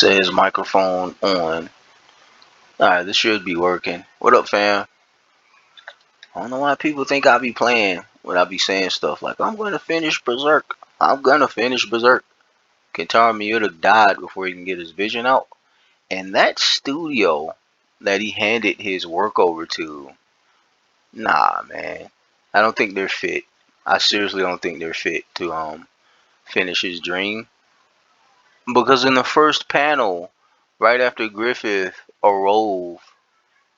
Says microphone on. Alright, this should be working. What up, fam? I don't know why people think I be playing when I be saying stuff like, I'm gonna finish Berserk. I'm gonna finish Berserk. Kentaro Miura died before he can get his vision out. And that studio that he handed his work over to, nah, man. I don't think they're fit. I seriously don't think they're fit to finish his dream. Because in the first panel, right after Griffith arose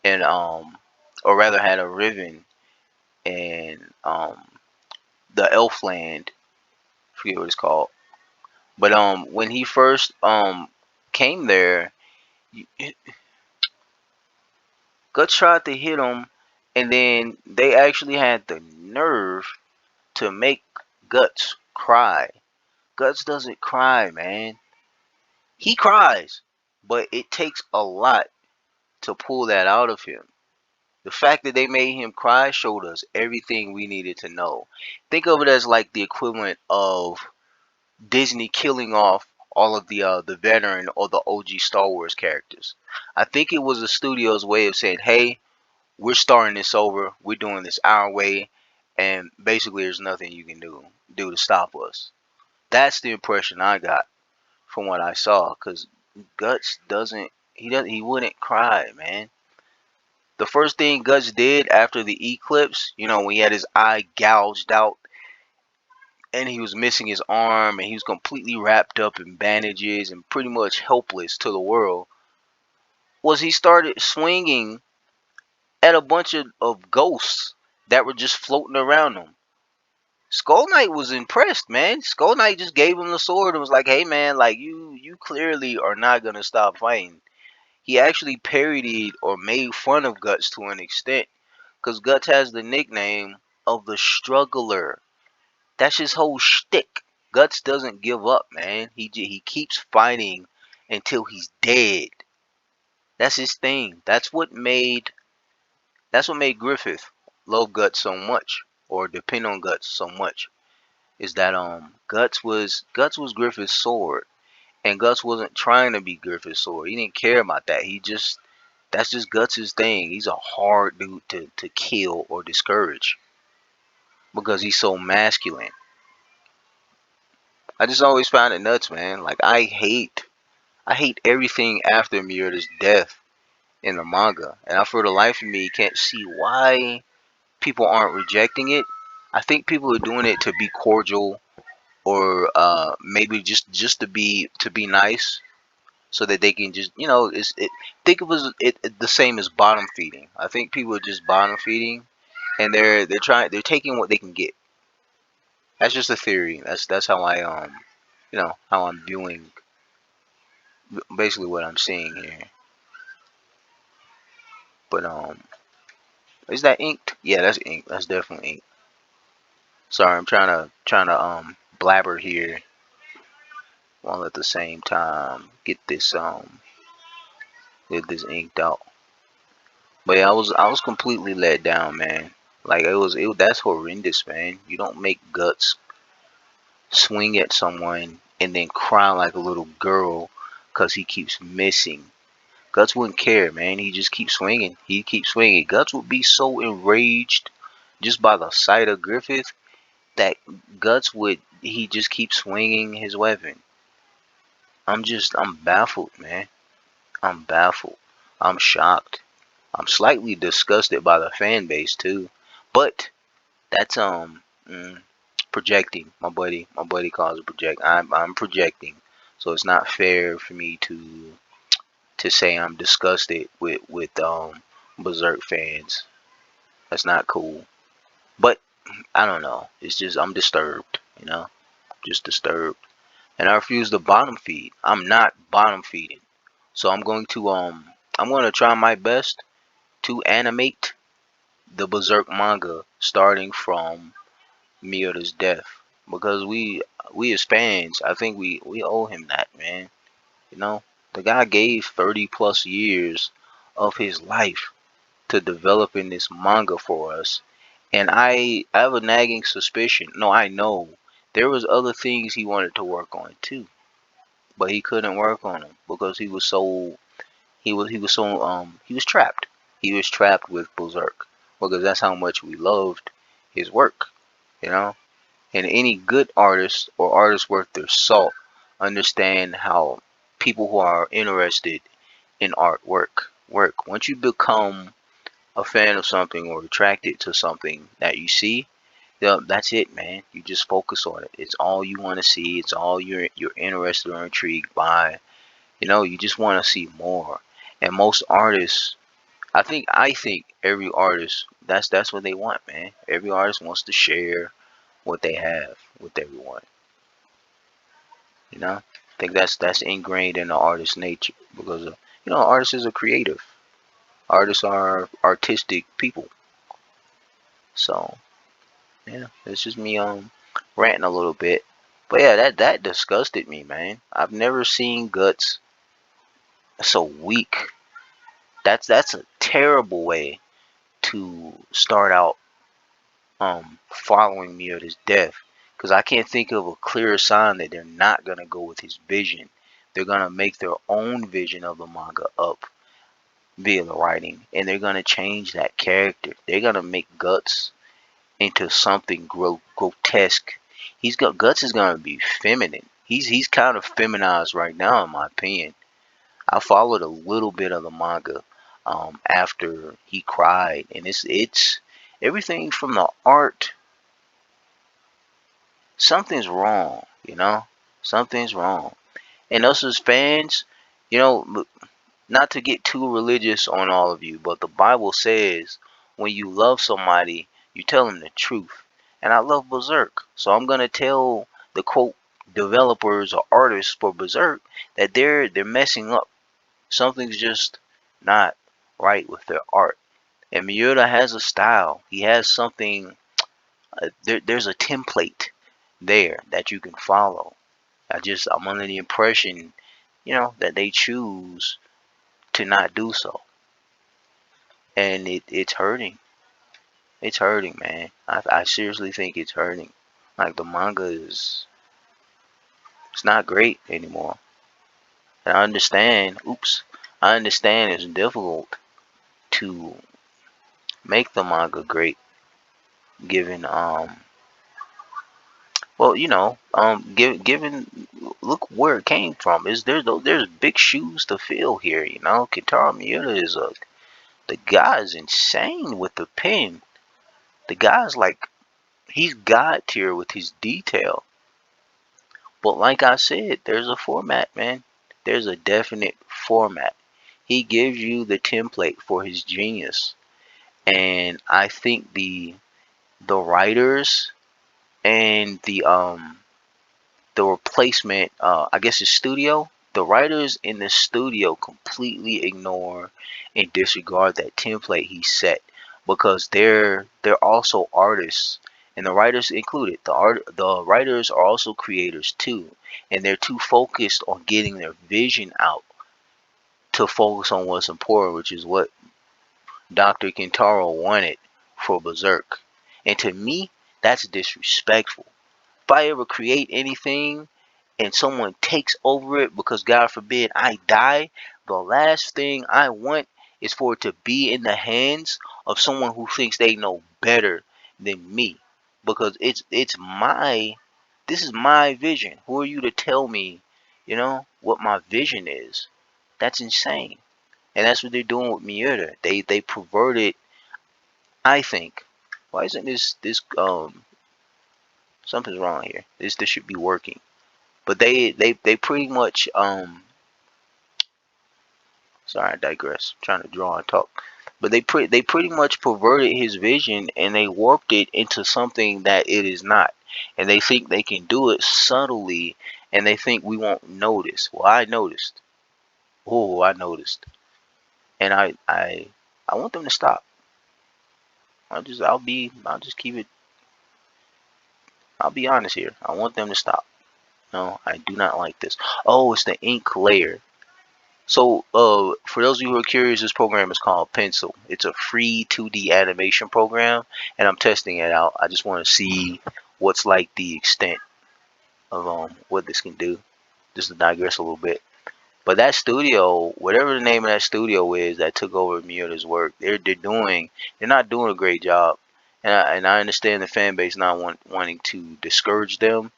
and or rather had a Riven in the Elfland, forget what it's called. But when he first came there, Guts tried to hit him, and then they actually had the nerve to make Guts cry. Guts doesn't cry, man. He cries, but it takes a lot to pull that out of him. The fact that they made him cry showed us everything we needed to know. Think of it as like the equivalent of Disney killing off all of the veteran or the OG Star Wars characters. I think it was the studio's way of saying, "Hey, we're starting this over. We're doing this our way, and basically, there's nothing you can do to stop us." That's the impression I got from what I saw. Cause Guts he wouldn't cry, man. The first thing Guts did after the eclipse, when he had his eye gouged out and he was missing his arm and he was completely wrapped up in bandages and pretty much helpless to the world, was he started swinging at a bunch of ghosts that were just floating around him. Skull Knight was impressed, man. Skull Knight just gave him the sword and was like, "Hey, man, like you clearly are not gonna stop fighting." He actually parodied or made fun of Guts to an extent, because Guts has the nickname of the Struggler. That's his whole shtick. Guts doesn't give up, man. He keeps fighting until he's dead. That's his thing. That's what made Griffith love Guts so much, or depend on Guts so much. Is that Guts was Griffith's sword, and Guts wasn't trying to be Griffith's sword. He didn't care about that. That's just Guts's thing. He's a hard dude to kill or discourage because he's so masculine. I just always found it nuts, man. Like I hate everything after Miura's death in the manga, and I, for the life of me, can't see why people aren't rejecting it. I think people are doing it to be cordial, or maybe just to be nice, so that they can just think of it the same as bottom feeding. I think people are just bottom feeding, and they're taking what they can get. That's just a theory. That's how how I'm viewing basically what I'm seeing here. But is that inked? Yeah, that's ink. That's definitely ink. Sorry, I'm trying to blabber here while at the same time get this inked out. But yeah, I was completely let down, man. Like that's horrendous, man. You don't make Guts swing at someone and then cry like a little girl because he keeps missing. Guts wouldn't care, man. He just keeps swinging. He keeps swinging. Guts would be so enraged just by the sight of Griffith that he just keep swinging his weapon. I'm baffled, man. I'm baffled. I'm shocked. I'm slightly disgusted by the fan base too, but that's projecting. My buddy calls it project. I'm projecting, so it's not fair for me to say I'm disgusted with Berserk fans. That's not cool. But I don't know. It's just I'm disturbed. Just disturbed. And I refuse to bottom feed. I'm not bottom feeding. So I'm going to try my best to animate the Berserk manga starting from Miura's death, because we as fans, I think we owe him that, man. The guy gave 30 plus years of his life to developing this manga for us, and I have a nagging suspicion. No, I know there was other things he wanted to work on too. but he couldn't work on them because he was trapped. He was trapped with Berserk because that's how much we loved his work, you know. And any good artist or artist worth their salt understand how people who are interested in artwork work. Once you become a fan of something or attracted to something that you see, yeah, that's it, man. You just focus on it. It's all you want to see. It's all you're interested or intrigued by. You know, you just want to see more. And most artists, I think every artist, that's what they want, man. Every artist wants to share what they have with everyone. You know, I think that's ingrained in the artist's nature because artists are creative. Artists are artistic people. So yeah, it's just me ranting a little bit. But yeah, that disgusted me, man. I've never seen Guts so weak. That's a terrible way to start out following me at his death, because I can't think of a clearer sign that they're not gonna go with his vision. They're gonna make their own vision of the manga up via the writing, and they're gonna change that character. They're gonna make Guts into something grotesque. Guts is gonna be feminine. He's kind of feminized right now, in my opinion. I followed a little bit of the manga after he cried, and it's everything from the art. Something's wrong, something's wrong. And us as fans, not to get too religious on all of you, but the Bible says when you love somebody, you tell them the truth. And I love Berserk, so I'm gonna tell the quote developers or artists for Berserk that they're messing up. Something's just not right with their art. And Miura has a style. He has something. There's a template there that you can follow. I'm under the impression, that they choose to not do so, and it's hurting. It's hurting, man. I seriously think it's hurting. Like the manga is, it's not great anymore. And I understand. Oops, I understand it's difficult to make the manga great, given well, given look where it came from. There's big shoes to fill here. Kentaro Miura the guy is insane with the pen. The guy's like, he's God tier with his detail. But like I said, there's a format, man. There's a definite format. He gives you the template for his genius, and I think the writers and the replacement, I guess, his studio. The writers in the studio completely ignore and disregard that template he set, because they're also artists, and the writers included. The writers are also creators too, and they're too focused on getting their vision out to focus on what's important, which is what Dr. Kentaro wanted for Berserk. And to me, that's disrespectful. If I ever create anything and someone takes over it because God forbid I die, the last thing I want is for it to be in the hands of someone who thinks they know better than me. Because this is my vision. Who are you to tell me, what my vision is? That's insane. And that's what they're doing with Miura. They perverted, I think. Why isn't this something's wrong here. This should be working. But they pretty much sorry, I digress. I'm trying to draw and talk. But they pretty much perverted his vision, and they warped it into something that it is not. And they think they can do it subtly, and they think we won't notice. Well, I noticed. Oh, I noticed. And I want them to stop. I'll just keep it, I'll be honest here. I want them to stop. No, I do not like this. Oh, it's the ink layer. So, for those of you who are curious, this program is called Pencil. It's a free 2D animation program, and I'm testing it out. I just want to see what's like the extent of what this can do. just to digress a little bit. But that studio, whatever the name of that studio is that took over Miura's work, they're not doing a great job. And I understand the fan base not wanting to discourage them,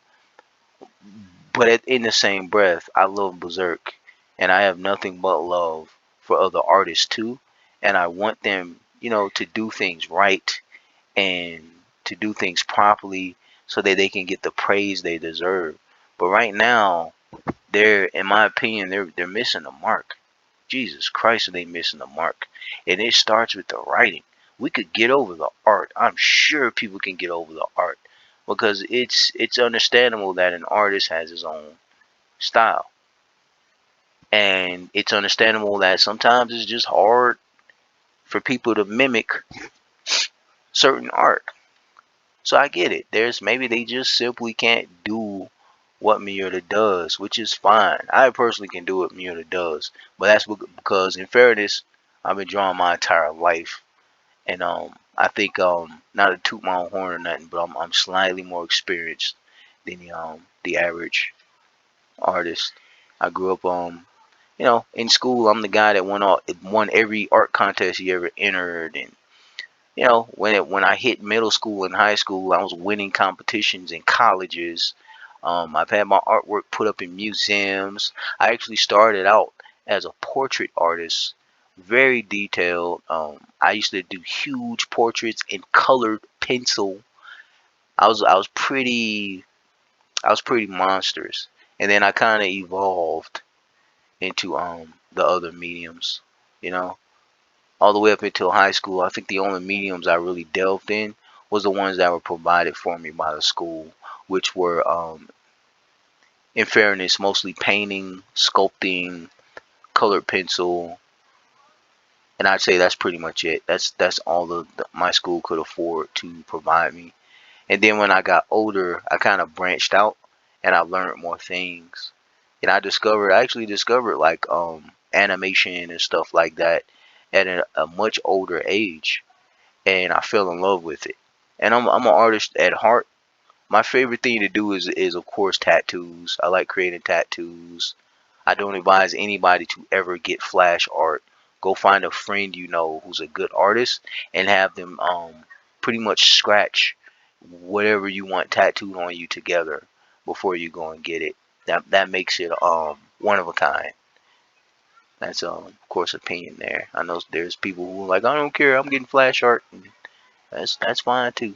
but in the same breath, I love Berserk, and I have nothing but love for other artists too, and I want them, to do things right and to do things properly so that they can get the praise they deserve. But right now, in my opinion, they're missing the mark. Jesus Christ, are they missing the mark? And it starts with the writing. We could get over the art. I'm sure people can get over the art because it's understandable that an artist has his own style, and it's understandable that sometimes it's just hard for people to mimic certain art. So I get it. There's maybe they just simply can't do what Miura does, which is fine. I personally can do what Miura does, but that's because, in fairness, I've been drawing my entire life, and I think not to toot my own horn or nothing, but I'm slightly more experienced than the average artist. I grew up in school. I'm the guy that won every art contest he ever entered, and when I hit middle school and high school, I was winning competitions in colleges. I've had my artwork put up in museums. I actually started out as a portrait artist, very detailed. I used to do huge portraits in colored pencil. I was pretty monstrous, and then I kind of evolved into the other mediums, you know all the way up until high school. I think the only mediums I really delved in was the ones that were provided for me by the school, which were, in fairness, mostly painting, sculpting, colored pencil, and I'd say that's pretty much it. That's all my school could afford to provide me. And then when I got older, I kind of branched out and I learned more things. And I actually discovered like animation and stuff like that at a much older age, and I fell in love with it. And I'm an artist at heart. My favorite thing to do is of course tattoos. I like creating tattoos. I don't advise anybody to ever get flash art. Go find a friend you know who's a good artist and have them pretty much scratch whatever you want tattooed on you together before you go and get it. That makes it one of a kind. That's of course opinion there. I know there's people who are like, I don't care, I'm getting flash art. And that's fine too.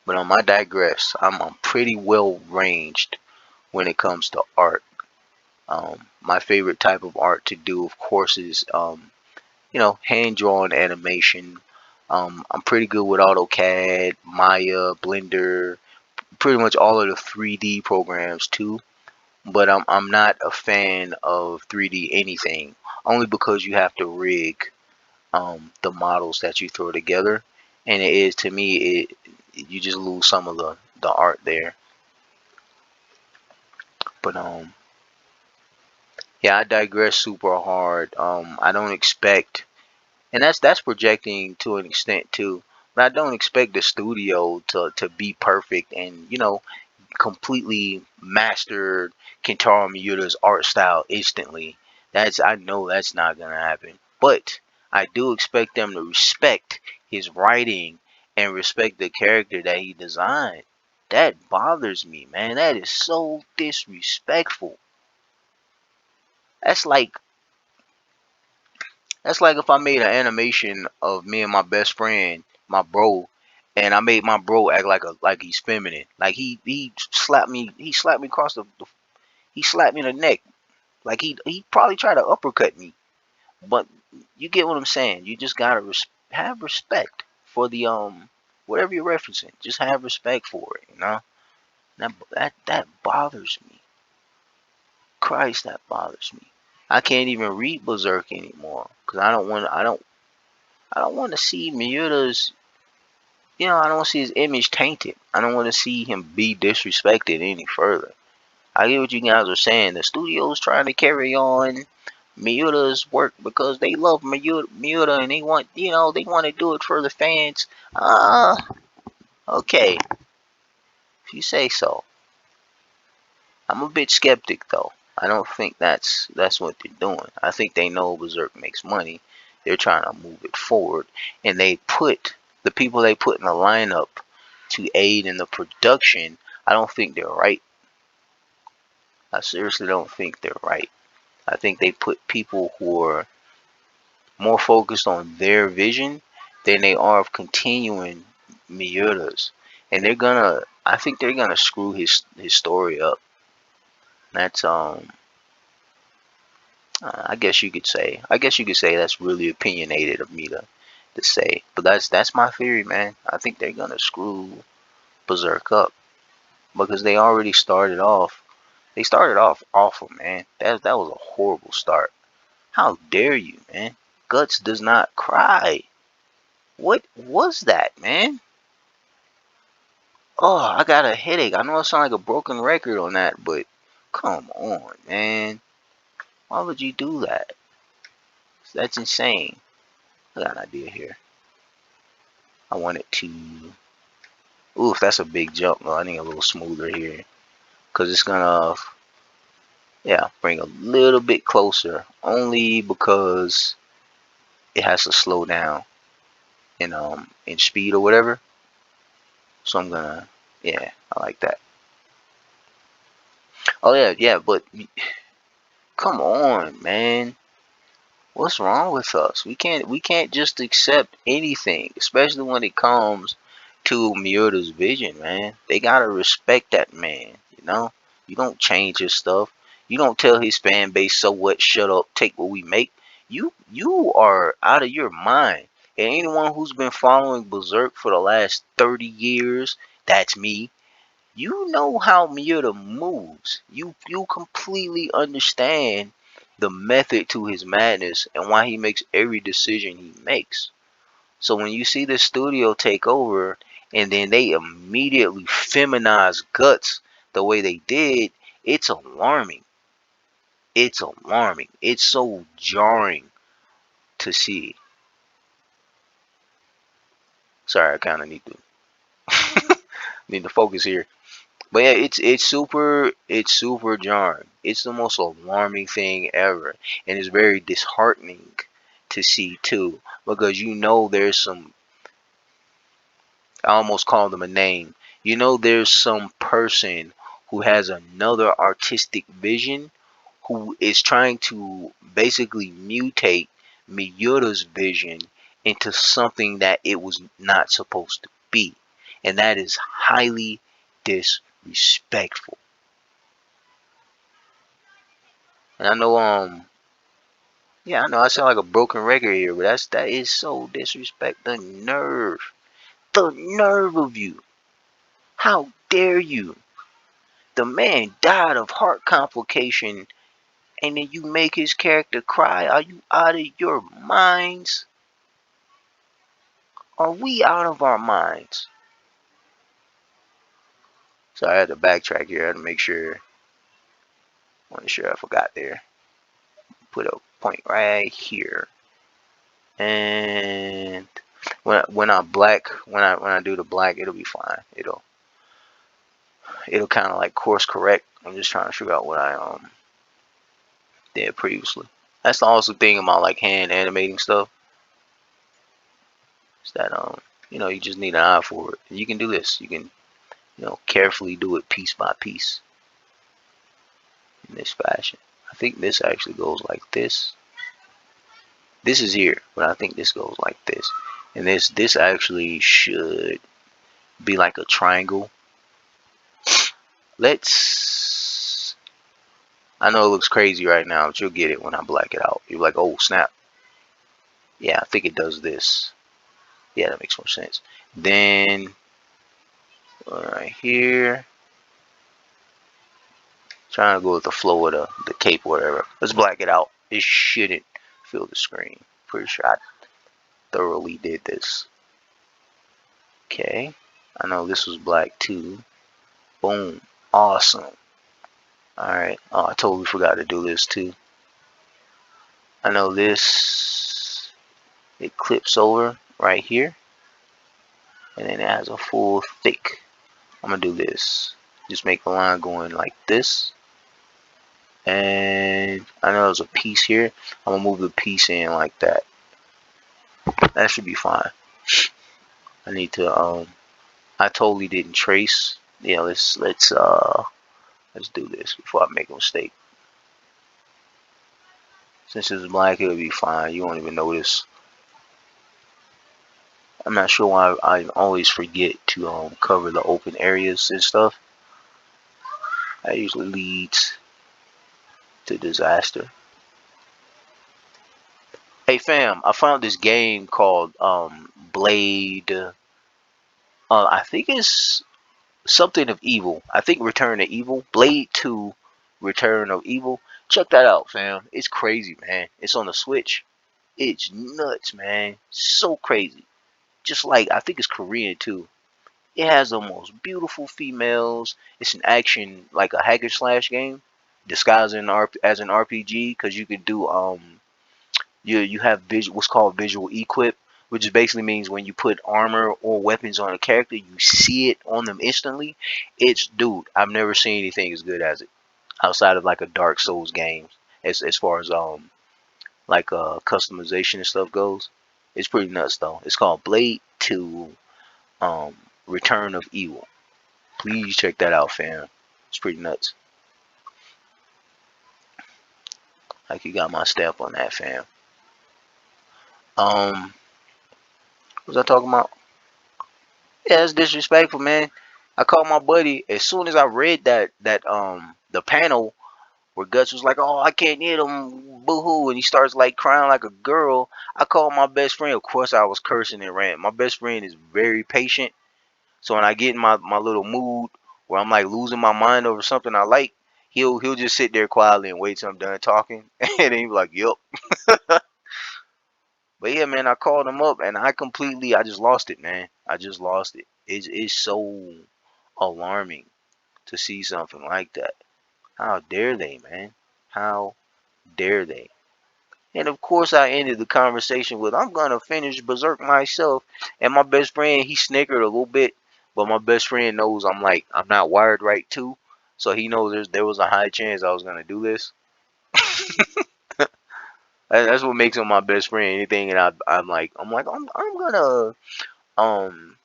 But I digress. I'm pretty well ranged when it comes to art. My favorite type of art to do, of course, is hand drawn animation. I'm pretty good with AutoCAD, Maya, Blender, pretty much all of the 3D programs too. But I'm not a fan of 3D anything, only because you have to rig the models that you throw together, and it is, to me, you just lose some of the art there. But yeah, I digress super hard. I don't expect, and that's projecting to an extent too. But I don't expect the studio to be perfect and completely mastered Kentaro Miura's art style instantly. I know that's not gonna happen. But I do expect them to respect his writing and respect the character that he designed. That bothers me, man. That is so disrespectful. That's like that's like if I made an animation of me and my best friend, my bro, and I made my bro act like he's feminine. Like he slapped me across he slapped me in the neck. Like he probably tried to uppercut me. But you get what I'm saying. You just gotta have respect for the whatever you're referencing. Just have respect for it. That bothers me. Christ, that bothers me. I can't even read Berserk anymore because I don't want to see Miura's. I don't want to see his image tainted. I don't want to see him be disrespected any further. I get what you guys are saying. The studio's trying to carry on Miura's work because they love Miura and they want to do it for the fans. Okay, if you say so. I'm a bit skeptic though. I don't think that's what they're doing. I think they know Berserk makes money. They're trying to move it forward, and they put the people they put in the lineup to aid in the production. I don't think they're right. I seriously don't think they're right. I think they put people who are more focused on their vision than they are of continuing Miura's, and they're gonna. I think they're gonna screw his story up. That's I guess you could say. I guess you could say that's really opinionated of me to say, but that's my theory, man. I think they're gonna screw Berserk up because they already started off. They started off awful, man. That was a horrible start. How dare you, man? Guts does not cry. What was that, man? Oh, I got a headache. I know it sounds like a broken record on that, but come on, man. Why would you do that? That's insane. I got an idea here. I want it to. Oof, that's a big jump though. I need a little smoother here. Because it's gonna, yeah, bring a little bit closer. Only because it has to slow down in speed or whatever. So I'm gonna, yeah, I like that. Oh yeah, yeah, but come on, man. What's wrong with us? We can't just accept anything, especially when it comes to Miura's vision, man. They gotta respect that man, you know? You don't change his stuff. You don't tell his fan base, so what, shut up, take what we make. You are out of your mind. And anyone who's been following Berserk for the last 30 years, that's me, you know how Miura moves. You completely understand the method to his madness and why he makes every decision he makes. So when you see the studio take over and then they immediately feminize Guts the way they did, it's alarming. It's alarming. It's so jarring to see. Sorry, I kind of need to focus here. But yeah, it's super jarring. It's the most alarming thing ever, and it's very disheartening to see too, because there's some. I almost called them a name. There's some person who has another artistic vision, who is trying to basically mutate Miura's vision into something that it was not supposed to be, and that is highly disrespectful. And I know, yeah, I know I sound like a broken record here, but that is so disrespect. The nerve of you. How dare you? The man died of heart complication, and then you make his character cry. Are you out of your minds? Are we out of our minds? So I had to backtrack here. I had to make sure. Want to sure I forgot there. Put a point right here, and when I do the black, it'll be fine. It'll kind of like course correct. I'm just trying to figure out what I did previously. That's the awesome thing about like hand animating stuff. Is that you just need an eye for it. And you can do this. You can carefully do it piece by piece in this fashion. I think this actually goes like this. This is here, but I think this goes like this. And this actually should be like a triangle. Let's. I know it looks crazy right now, but you'll get it when I black it out. You're like, oh snap. Yeah, I think it does this. Yeah, that makes more sense. Then right here, trying to go with the flow of the cape or whatever. Let's black it out. It shouldn't fill the screen. Pretty sure I thoroughly did this. Okay. I know this was black too. Boom. Awesome. Alright. Oh, I totally forgot to do this too. I know this, it clips over right here. And then it has a full thick. I'm going to do this. Just make the line going like this. And I know there's a piece here. I'm gonna move the piece in like that. That should be fine. I need to I totally didn't trace. Yeah, let's do this before I make a mistake. Since it's black, it'll be fine. You won't even notice. I'm not sure why I always forget to cover the open areas and stuff. That usually leads to disaster. Hey fam, I found this game called Blade. I think it's something of Evil. I think Return of Evil. Blade 2 Return of Evil. Check that out, fam. It's crazy, man. It's on the Switch. It's nuts, man. So crazy. Just like I think it's Korean too. It has the most beautiful females. It's an action like a hack and slash game disguised as an RPG because you could do you have what's called visual equip, which basically means when you put armor or weapons on a character, you see it on them instantly. It's dude, I've never seen anything as good as it outside of like a Dark Souls game as far as like customization and stuff goes. It's pretty nuts though. It's called Blade 2 um Return of Evil. Please check that out, fam. It's pretty nuts. Like you got my stamp on that, fam. What was I talking about? Yeah, it's disrespectful, man. I called my buddy as soon as I read that the panel where Guts was like, "Oh, I can't hit him, boo-hoo," and he starts like crying like a girl. I called my best friend. Of course, I was cursing and ranting. My best friend is very patient, so when I get in my little mood where I'm like losing my mind over something I like, he'll just sit there quietly and wait till I'm done talking, and then he'll be like, "Yup." But yeah, man, I called him up and I just lost it, man. I just lost it. It's so alarming to see something like that. How dare they, man? How dare they? And of course, I ended the conversation with, "I'm gonna finish Berserk myself." And my best friend, he snickered a little bit, but my best friend knows I'm not wired right too, so he knows there was a high chance I was gonna do this. That's what makes him my best friend. Anything that I'm gonna um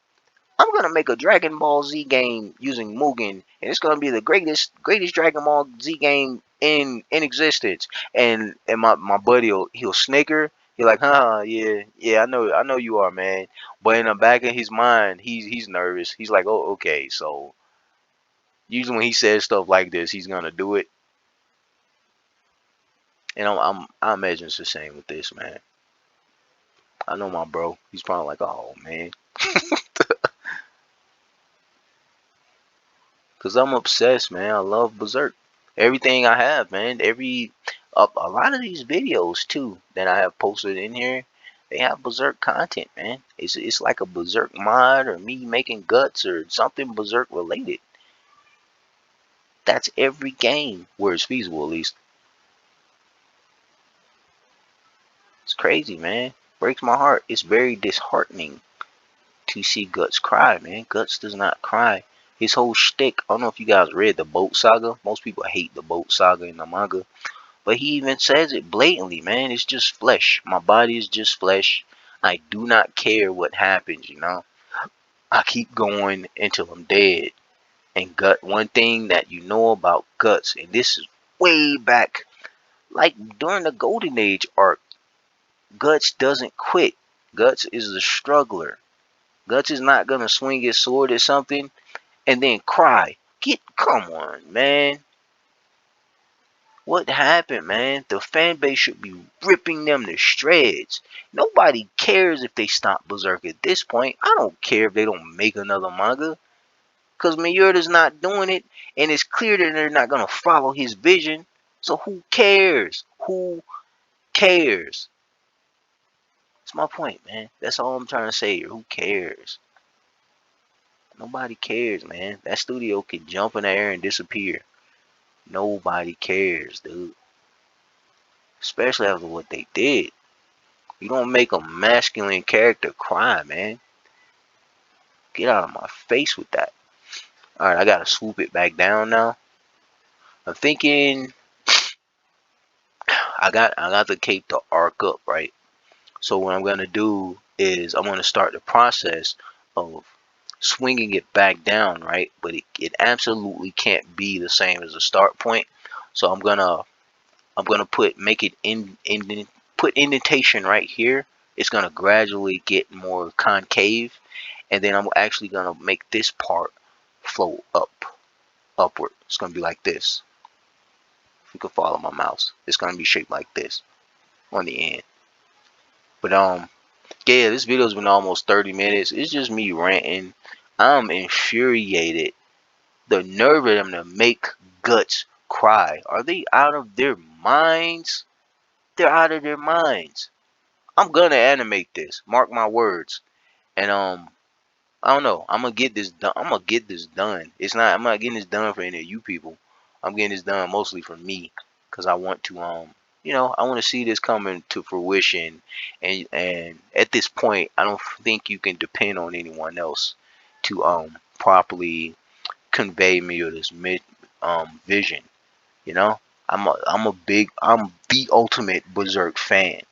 I'm gonna make a Dragon Ball Z game using Mugen, and it's gonna be the greatest Dragon Ball Z game in existence. And my buddy he'll snicker. He's like, "Huh, yeah, I know you are, man." But in the back of his mind, he's nervous. He's like, "Oh, okay." So usually when he says stuff like this, he's gonna do it. And I imagine it's the same with this, man. I know my bro. He's probably like, "Oh man," because I'm obsessed, man. I love Berserk. Everything I have, man. A lot of these videos too that I have posted in here, they have Berserk content, man. It's like a Berserk mod or me making guts or something Berserk related. That's every game where it's feasible, at least. It's crazy, man. Breaks my heart. It's very disheartening to see Guts cry, man. Guts does not cry. His whole shtick. I don't know if you guys read the Boat Saga. Most people hate the Boat Saga in the manga. But he even says it blatantly, man. It's just flesh. My body is just flesh. I do not care what happens, you know. I keep going until I'm dead. And one thing that you know about Guts, and this is way back, like during the Golden Age arc, Guts doesn't quit. Guts is a struggler. Guts is not gonna swing his sword at something and then cry. Come on, man. What happened, man? The fan base should be ripping them to shreds. Nobody cares if they stop Berserk at this point. I don't care if they don't make another manga. Because Miura's not doing it, and it's clear that they're not going to follow his vision. So who cares? Who cares? That's my point, man. That's all I'm trying to say here. Who cares? Nobody cares, man. That studio could jump in the air and disappear. Nobody cares, dude. Especially after what they did. You don't make a masculine character cry, man. Get out of my face with that. Alright, I gotta swoop it back down now. I'm thinking I got the cape to arc up, right? So what I'm gonna do is I'm gonna start the process of swinging it back down, right? But it absolutely can't be the same as the start point. So I'm gonna make it put indentation right here. It's gonna gradually get more concave, and then I'm actually gonna make this part flow upward. It's gonna be like this. If you can follow my mouse, it's gonna be shaped like this on the end. But yeah, this video's been almost 30 minutes. It's just me ranting. I'm infuriated. The nerve of them to make Guts cry. Are they out of their minds? They're out of their minds. I'm gonna animate this. Mark my words. And I don't know. I'm gonna get this done. I'm gonna get this done. I'm not getting this done for any of you people. I'm getting this done mostly for me, cause I want to I want to see this coming to fruition. And at this point, I don't think you can depend on anyone else to properly convey me or this vision. You know, I'm the ultimate Berserk fan.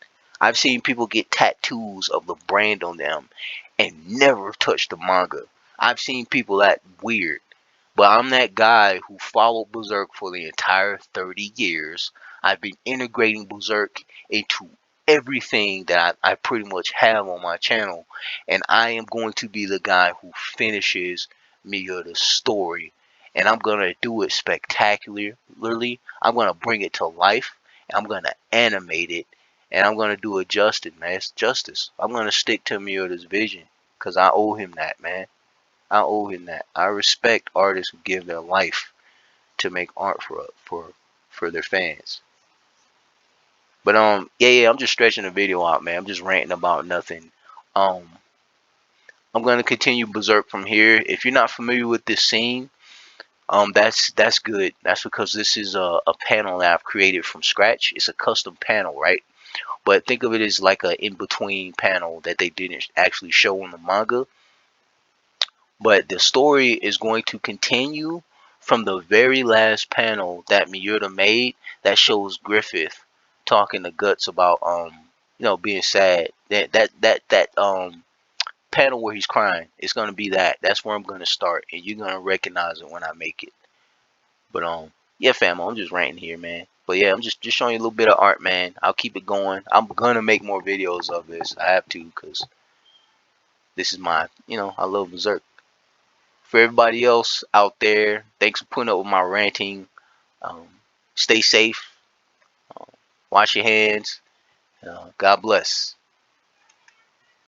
I've seen people get tattoos of the brand on them and never touch the manga. I've seen people that weird. But I'm that guy who followed Berserk for the entire 30 years. I've been integrating Berserk into everything that I pretty much have on my channel. And I am going to be the guy who finishes Miura's story. And I'm going to do it spectacularly. I'm going to bring it to life. And I'm going to animate it. And I'm going to do it justice, man. It's justice. I'm going to stick to Miura's vision. Because I owe him that, man. I owe him that. I respect artists who give their life to make art for their fans. But yeah, I'm just stretching the video out, man. I'm just ranting about nothing. Um, I'm gonna continue Berserk from here. If you're not familiar with this scene, that's good. That's because this is a panel that I've created from scratch. It's a custom panel, right? But think of it as like a in-between panel that they didn't actually show in the manga. But the story is going to continue from the very last panel that Miura made that shows Griffith talking to Guts about being sad. That panel where he's crying, it's gonna be that. That's where I'm gonna start, and you're gonna recognize it when I make it. But yeah, fam, I'm just ranting here, man. But yeah, I'm just showing you a little bit of art, man. I'll keep it going. I'm gonna make more videos of this. I have to, cause this is I love Berserk. For everybody else out there, thanks for putting up with my ranting. Um, Stay safe. Wash your hands. God bless.